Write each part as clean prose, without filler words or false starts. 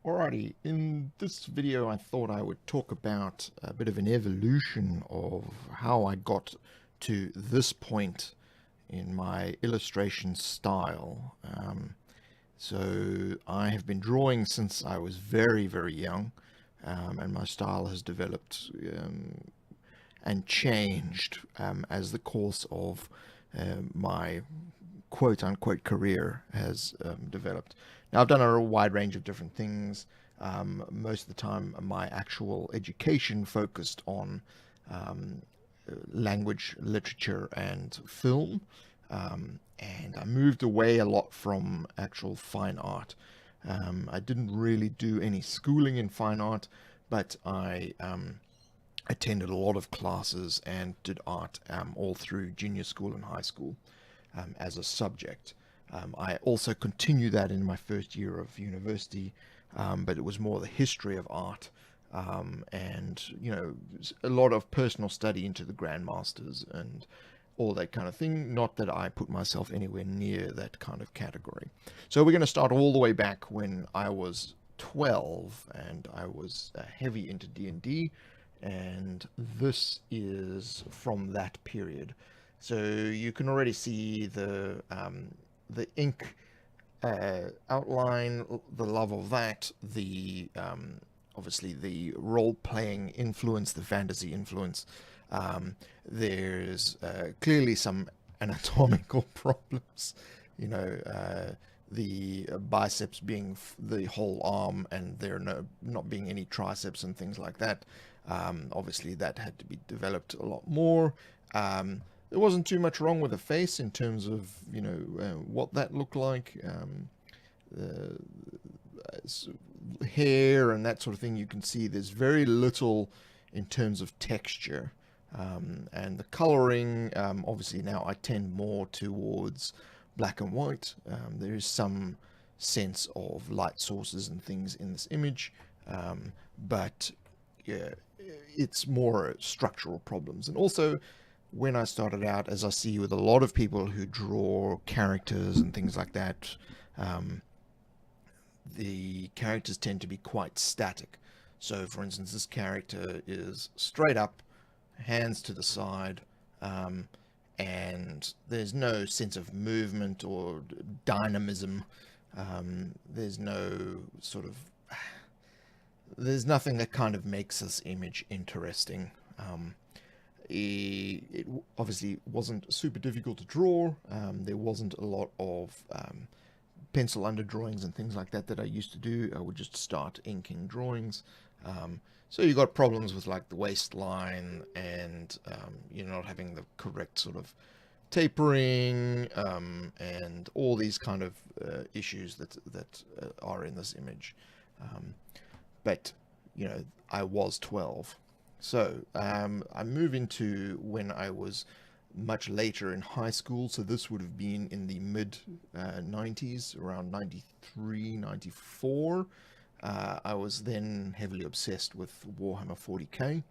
Alrighty, in this video I thought I would talk about a bit of an evolution of how I got to this point in my illustration style. So I have been drawing since I was very, very young, and my style has developed and changed as the course of my quote-unquote career has developed. Now, I've done a wide range of different things. Most of the time, my actual education focused on language, literature, and film. And I moved away a lot from actual fine art. I didn't really do any schooling in fine art, but I attended a lot of classes and did art all through junior school and high school as a subject. I also continued that in my first year of university, but it was more the history of art and, you know, a lot of personal study into the grandmasters and all that kind of thing. Not that I put myself anywhere near that kind of category. So we're going to start all the way back when I was 12 and I was heavy into D&D, and this is from that period. So you can already see the ink outline, the love of that, the obviously the role-playing influence, the fantasy influence. There's clearly some anatomical problems, you know, the biceps being the whole arm and there not being any triceps and things like that. Obviously that had to be developed a lot more. There wasn't too much wrong with the face in terms of, you know, what that looked like. Hair and that sort of thing, you can see there's very little in terms of texture. And the coloring, obviously now I tend more towards black and white. There is some sense of light sources and things in this image, but yeah, it's more structural problems. And also, when I started out, as I see with a lot of people who draw characters and things like that, the characters tend to be quite static. So, for instance, this character is straight up, hands to the side, and there's no sense of movement or dynamism. There's no sort of... There's nothing that kind of makes this image interesting. It obviously wasn't super difficult to draw. There wasn't a lot of pencil underdrawings and things like that I used to do. I would just start inking drawings. So you got problems with like the waistline and you're not having the correct sort of tapering and all these kind of issues that are in this image. But, you know, I was 12. So I move into when I was much later in high school. So this would have been in the mid 90s, around 93, 94. I was then heavily obsessed with Warhammer 40k.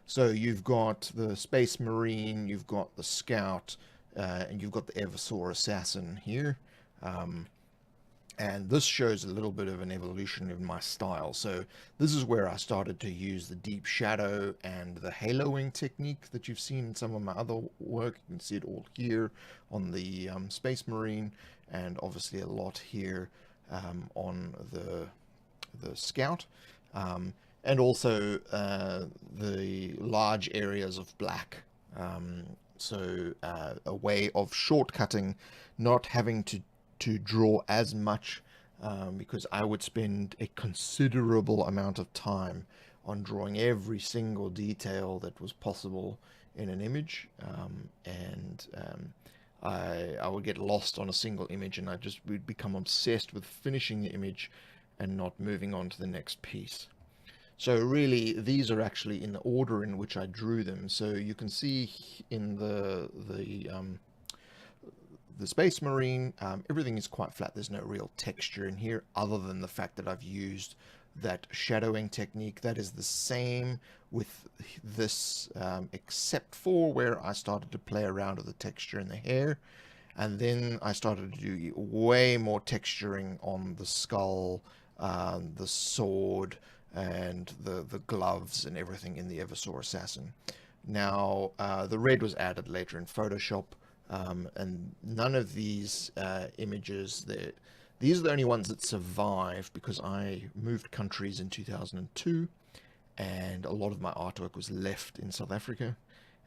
So you've got the Space Marine, you've got the Scout, and you've got the Eversaw Assassin here. And this shows a little bit of an evolution in my style. So this is where I started to use the deep shadow and the haloing technique that you've seen in some of my other work. You can see it all here on the Space Marine, and obviously a lot here on the Scout. And also the large areas of black. So a way of shortcutting, not having to draw as much, because I would spend a considerable amount of time on drawing every single detail that was possible in an image, and I would get lost on a single image, and I just would become obsessed with finishing the image and not moving on to the next piece. So really, these are actually in the order in which I drew them. So you can see in the Space Marine, everything is quite flat. There's no real texture in here other than the fact that I've used that shadowing technique. That is the same with this, except for where I started to play around with the texture in the hair. And then I started to do way more texturing on the skull, the sword and the gloves and everything in the Eversaw Assassin. Now, the red was added later in Photoshop, and none of these images, these are the only ones that survived because I moved countries in 2002, and a lot of my artwork was left in South Africa.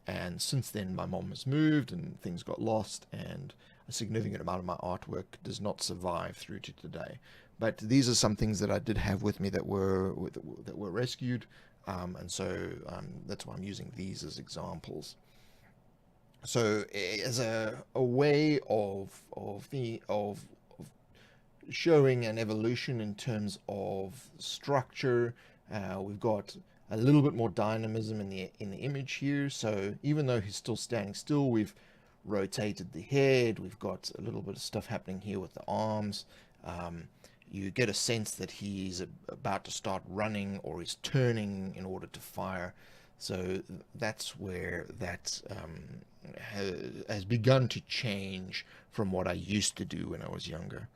And since then, my mom has moved and things got lost, and a significant amount of my artwork does not survive through to today. But these are some things that I did have with me that were rescued, and so that's why I'm using these as examples. So as a way of showing an evolution in terms of structure, we've got a little bit more dynamism in the image here. So even though he's still standing still, we've rotated the head. We've got a little bit of stuff happening here with the arms. You get a sense that he's about to start running, or he's turning in order to fire. So that's where that has begun to change from what I used to do when I was younger.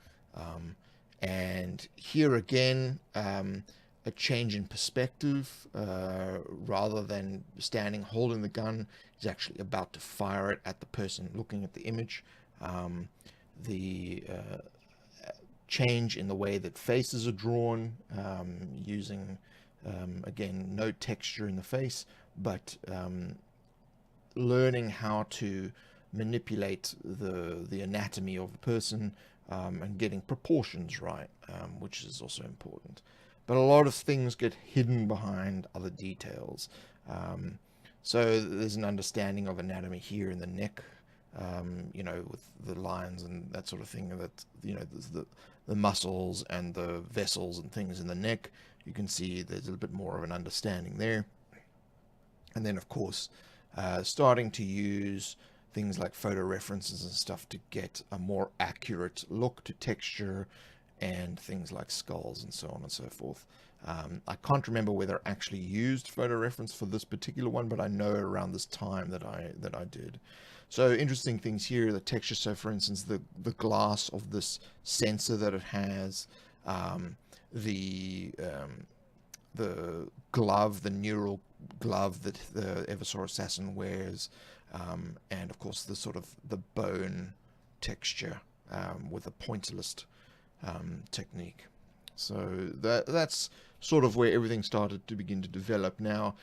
And here again, a change in perspective. Rather than standing holding the gun, he's actually about to fire it at the person looking at the image. The change in the way that faces are drawn, using again, no texture in the face, but learning how to manipulate the anatomy of the person, and getting proportions right, which is also important. But a lot of things get hidden behind other details. So there's an understanding of anatomy here in the neck, with the lines and that sort of thing, that, there's the muscles and the vessels and things in the neck. You can see there's a little bit more of an understanding there. And then, of course, starting to use things like photo references and stuff to get a more accurate look to texture and things like skulls and so on and so forth. I can't remember whether I actually used photo reference for this particular one, but I know around this time that I did. So interesting things here, the texture. So for instance, the glass of this sensor that it has, the glove, the neural glove that the Eversaw Assassin wears, and of course the sort of the bone texture with a pointillist technique. So that's sort of where everything started to begin to develop. Now,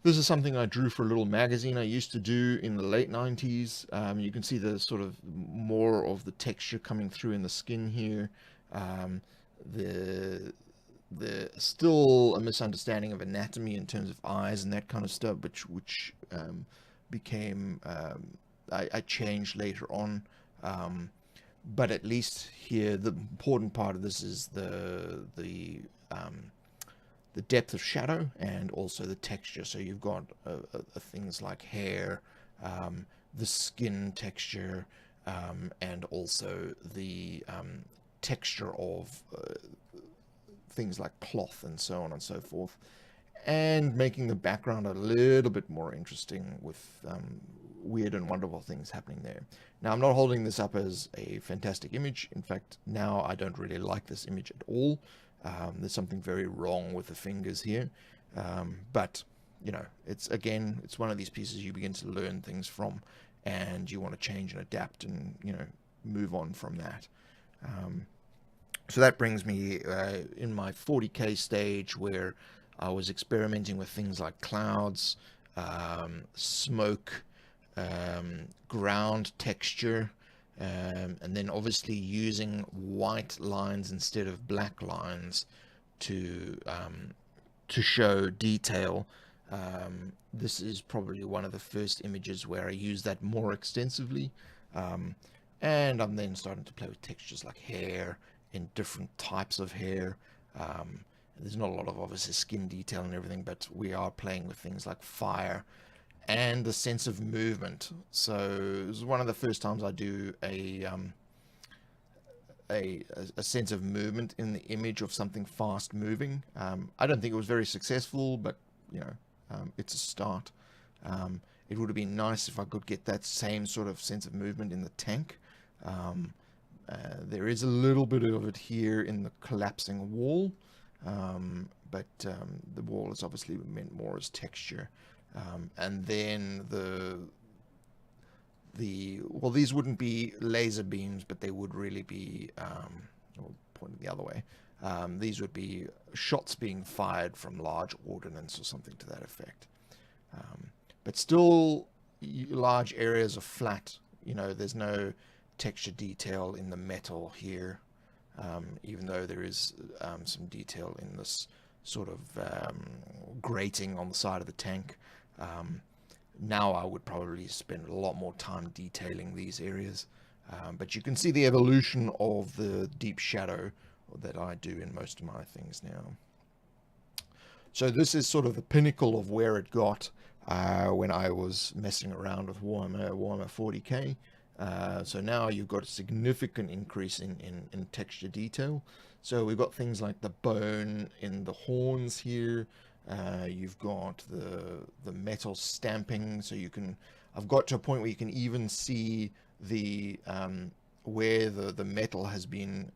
this is something I drew for a little magazine I used to do in the late 90s. You can see the sort of more of the texture coming through in the skin here. There's still a misunderstanding of anatomy in terms of eyes and that kind of stuff, which became I changed later on. But at least here, the important part of this is the depth of shadow and also the texture. So you've got things like hair, the skin texture, and also the texture of things like cloth and so on and so forth, and making the background a little bit more interesting with weird and wonderful things happening there. Now, I'm not holding this up as a fantastic image. In fact, now I don't really like this image at all. There's something very wrong with the fingers here. But, it's one of these pieces you begin to learn things from, and you want to change and adapt and, move on from that. So that brings me in my 40K stage, where I was experimenting with things like clouds, smoke, ground texture, and then obviously using white lines instead of black lines to show detail. This is probably one of the first images where I use that more extensively, and I'm then starting to play with textures like hair in different types of hair. There's not a lot of obviously skin detail and everything, but we are playing with things like fire and the sense of movement. So this is one of the first times I do a sense of movement in the image of something fast moving. I don't think it was very successful, but it's a start. It would have been nice if I could get that same sort of sense of movement in the tank, There is a little bit of it here in the collapsing wall, but the wall is obviously meant more as texture. And then well, these wouldn't be laser beams, but they would really be, pointing the other way. These would be shots being fired from large ordnance or something to that effect. But still, large areas are flat. You know, there's no texture detail in the metal here, even though there is some detail in this sort of grating on the side of the tank. Now I would probably spend a lot more time detailing these areas, but you can see the evolution of the deep shadow that I do in most of my things now. So this is sort of the pinnacle of where it got when I was messing around with Warhammer 40k. So now you've got a significant increase in texture detail. So we've got things like the bone in the horns here. You've got the metal stamping. So I've got to a point where you can even see the where the metal has been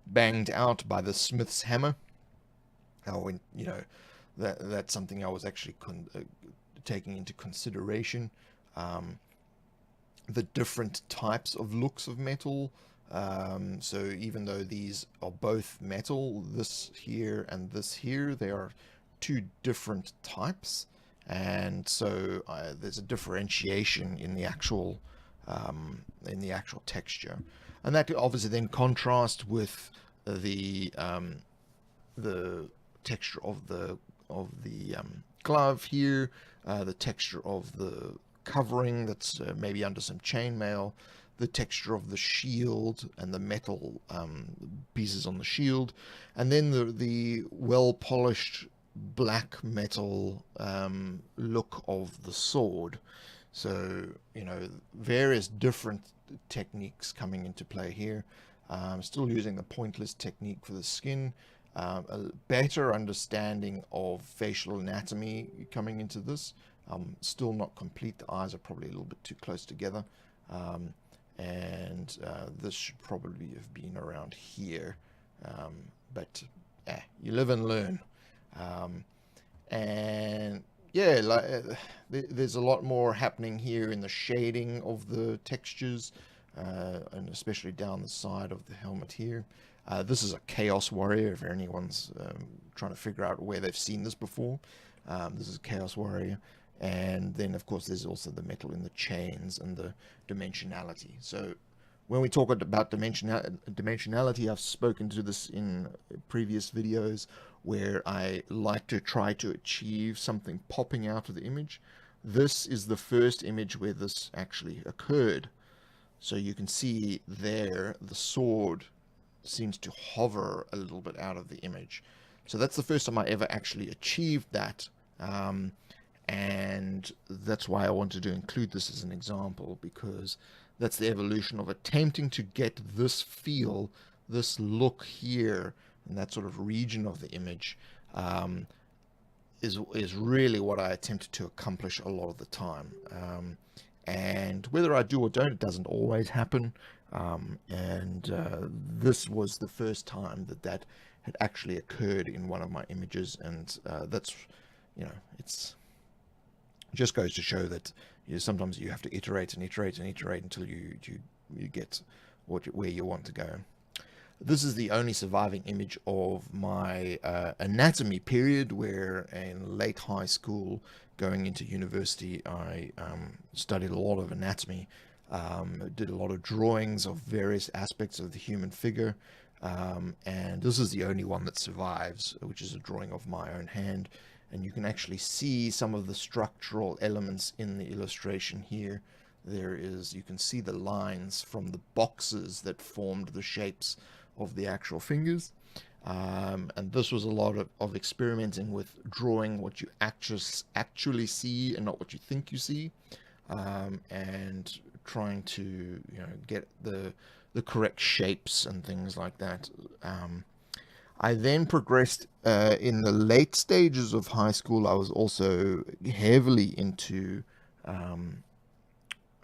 banged out by the smith's hammer. When that's something I was actually taking into consideration. The different types of looks of metal. So even though these are both metal, this here and this here, they are two different types, and so there's a differentiation in the actual texture, and that obviously then contrasts with the texture of the glove here, the texture of the covering that's maybe under some chainmail, the texture of the shield and the metal pieces on the shield, and then the well polished black metal look of the sword. So various different techniques coming into play here. Still using the pointless technique for the skin. A better understanding of facial anatomy coming into this. Still not complete. The eyes are probably a little bit too close together. And this should probably have been around here. But you live and learn. And yeah, there's a lot more happening here in the shading of the textures, and especially down the side of the helmet here. This is a Chaos Warrior, if anyone's trying to figure out where they've seen this before. This is a Chaos Warrior. And then, of course, there's also the metal in the chains and the dimensionality. So when we talk about dimensionality, I've spoken to this in previous videos where I like to try to achieve something popping out of the image. This is the first image where this actually occurred. So you can see there the sword seems to hover a little bit out of the image. So that's the first time I ever actually achieved that. And that's why I wanted to include this as an example, because that's the evolution of attempting to get this feel, this look here, and that sort of region of the image is really what I attempted to accomplish a lot of the time. And whether I do or don't, it doesn't always happen. This was the first time that had actually occurred in one of my images, and that's, it's just goes to show that sometimes you have to iterate and iterate and iterate until you get where you want to go. This is the only surviving image of my anatomy period, where in late high school, going into university, I studied a lot of anatomy, did a lot of drawings of various aspects of the human figure, and this is the only one that survives, which is a drawing of my own hand. And you can actually see some of the structural elements in the illustration here. You can see the lines from the boxes that formed the shapes of the actual fingers. And this was a lot of experimenting with drawing what you actually see and not what you think you see. And trying to get the correct shapes and things like that. I then progressed in the late stages of high school. I was also heavily into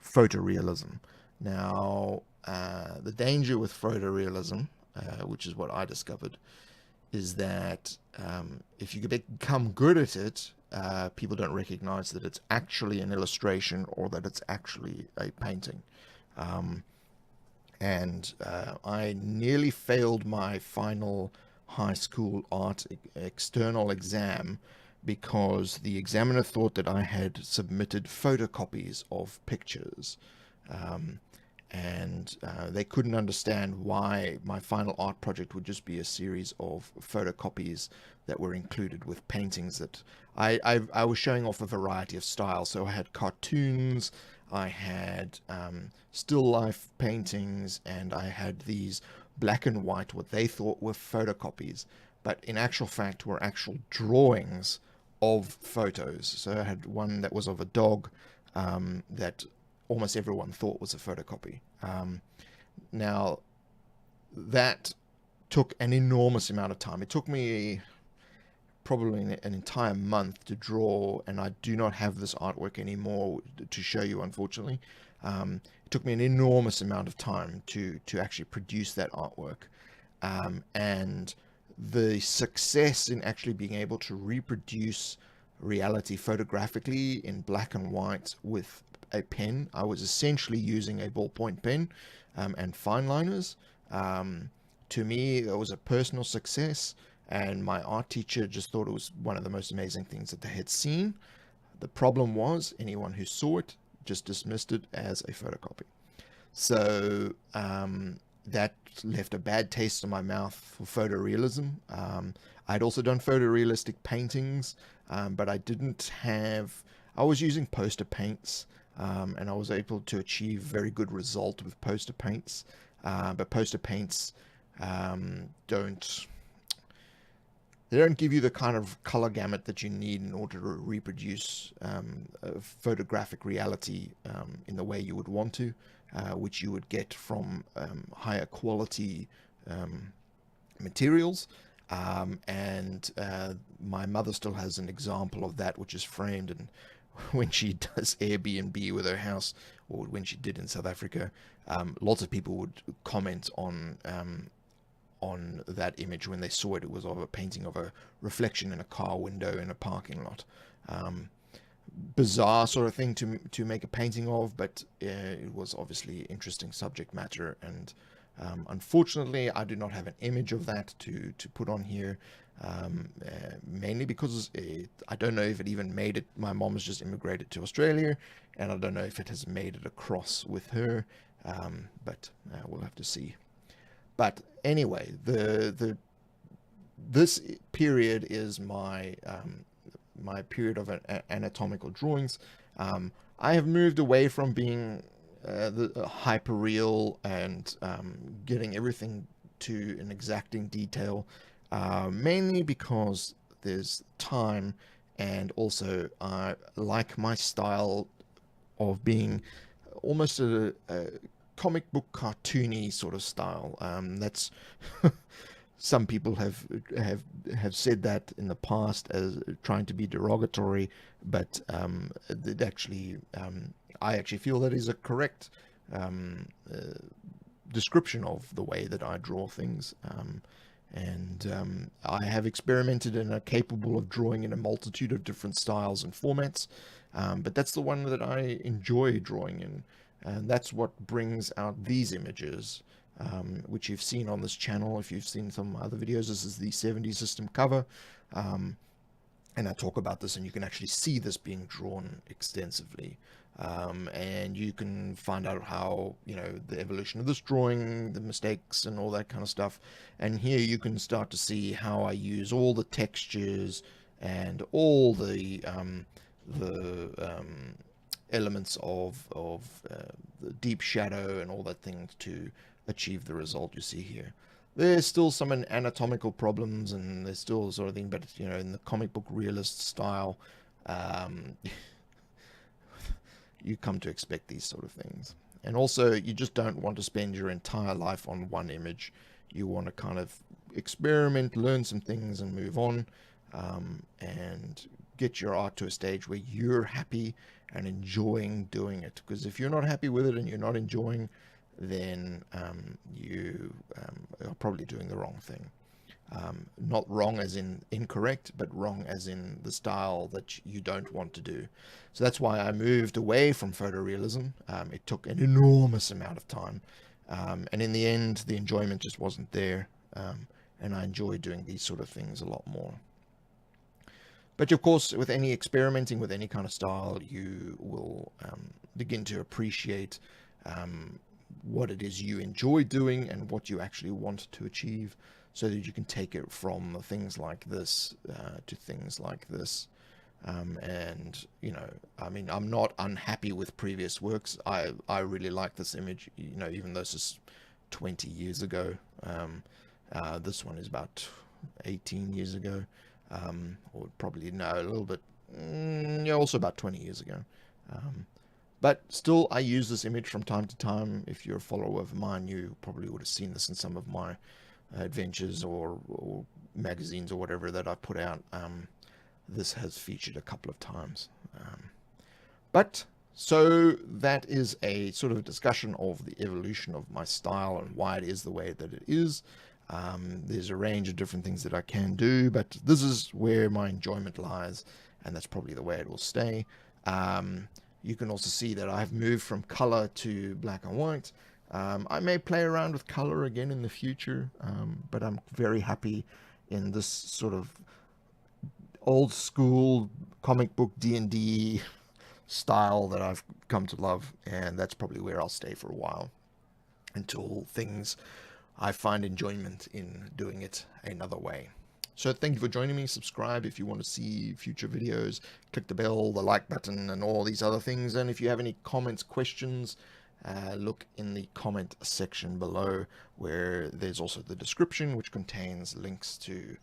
photorealism. Now, the danger with photorealism, which is what I discovered, is that if you become good at it, people don't recognize that it's actually an illustration or that it's actually a painting. I nearly failed my final high school art external exam because the examiner thought that I had submitted photocopies of pictures. They couldn't understand why my final art project would just be a series of photocopies that were included with paintings that I was showing off a variety of styles. So I had cartoons, I had still life paintings, and I had these black and white, what they thought were photocopies, but in actual fact were actual drawings of photos. So I had one that was of a dog that almost everyone thought was a photocopy. Now, that took an enormous amount of time. It took me probably an entire month to draw, and I do not have this artwork anymore to show you, unfortunately. It took me an enormous amount of time to actually produce that artwork. And the success in actually being able to reproduce reality photographically in black and white with a pen. I was essentially using a ballpoint pen and fine liners. To me, it was a personal success, and my art teacher just thought it was one of the most amazing things that they had seen. The problem was anyone who saw it just dismissed it as a photocopy. So that left a bad taste in my mouth for photorealism. I'd also done photorealistic paintings, but I was using poster paints, and I was able to achieve very good result with poster paints. But poster paints don't give you the kind of color gamut that you need in order to reproduce photographic reality in the way you would want to, which you would get from higher quality materials. My mother still has an example of that, which is framed, and when she does Airbnb with her house, or when she did in South Africa, lots of people would comment on that image when they saw it. It was of a painting of a reflection in a car window in a parking lot. Bizarre sort of thing to make a painting of, but it was obviously interesting subject matter, and unfortunately I do not have an image of that to put on here, mainly because I don't know if it even made it. My mom has just immigrated to Australia, and I don't know if it has made it across with her, but we'll have to see. But anyway, this period is my period of anatomical drawings. I have moved away from being the hyperreal and getting everything to an exacting detail, mainly because there's time, and also I like my style of being almost a comic book cartoony sort of style. That's some people have said that in the past as trying to be derogatory, but it actually I actually feel that is a correct description of the way that I draw things. I have experimented and are capable of drawing in a multitude of different styles and formats, but that's the one that I enjoy drawing in. And that's what brings out these images, which you've seen on this channel. If you've seen some other videos, this is the 70s system cover. And I talk about this, and you can actually see this being drawn extensively. And you can find out how, the evolution of this drawing, the mistakes and all that kind of stuff. And here you can start to see how I use all the textures and all the elements of the deep shadow and all that thing to achieve the result you see here. There's still some anatomical problems, and there's still sort of thing, but in the comic book realist style, you come to expect these sort of things. And also, you just don't want to spend your entire life on one image. You want to kind of experiment, learn some things, and move on, and get your art to a stage where you're happy and enjoying doing it. Because if you're not happy with it and you're not enjoying then you are probably doing the wrong thing. Not wrong as in incorrect, but wrong as in the style that you don't want to do. So that's why I moved away from photorealism. It took an enormous amount of time. And in the end, the enjoyment just wasn't there. And I enjoy doing these sort of things a lot more. But of course, with any experimenting with any kind of style, you will begin to appreciate what it is you enjoy doing and what you actually want to achieve, so that you can take it from things like this to things like this. And, you know, I mean, I'm not unhappy with previous works. I really like this image, you know, even though this is 20 years ago. This one is about 18 years ago. Or probably, no, a little bit, yeah, also about 20 years ago. But still, I use this image from time to time. If you're a follower of mine, you probably would have seen this in some of my adventures or magazines or whatever that I put out. This has featured a couple of times. But so that is a sort of discussion of the evolution of my style and why it is the way that it is. There's a range of different things that I can do, but this is where my enjoyment lies, and that's probably the way it will stay. You can also see that I've moved from color to black and white. I may play around with color again in the future, but I'm very happy in this sort of old school comic book D&D style that I've come to love, and that's probably where I'll stay for a while until I find enjoyment in doing it another way. So thank you for joining me. Subscribe if you want to see future videos. Click the bell, the like button, and all these other things. And if you have any comments, questions, look in the comment section below, where there's also the description, which contains links to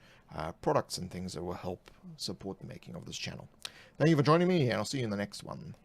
products and things that will help support the making of this channel. Thank you for joining me, and I'll see you in the next one.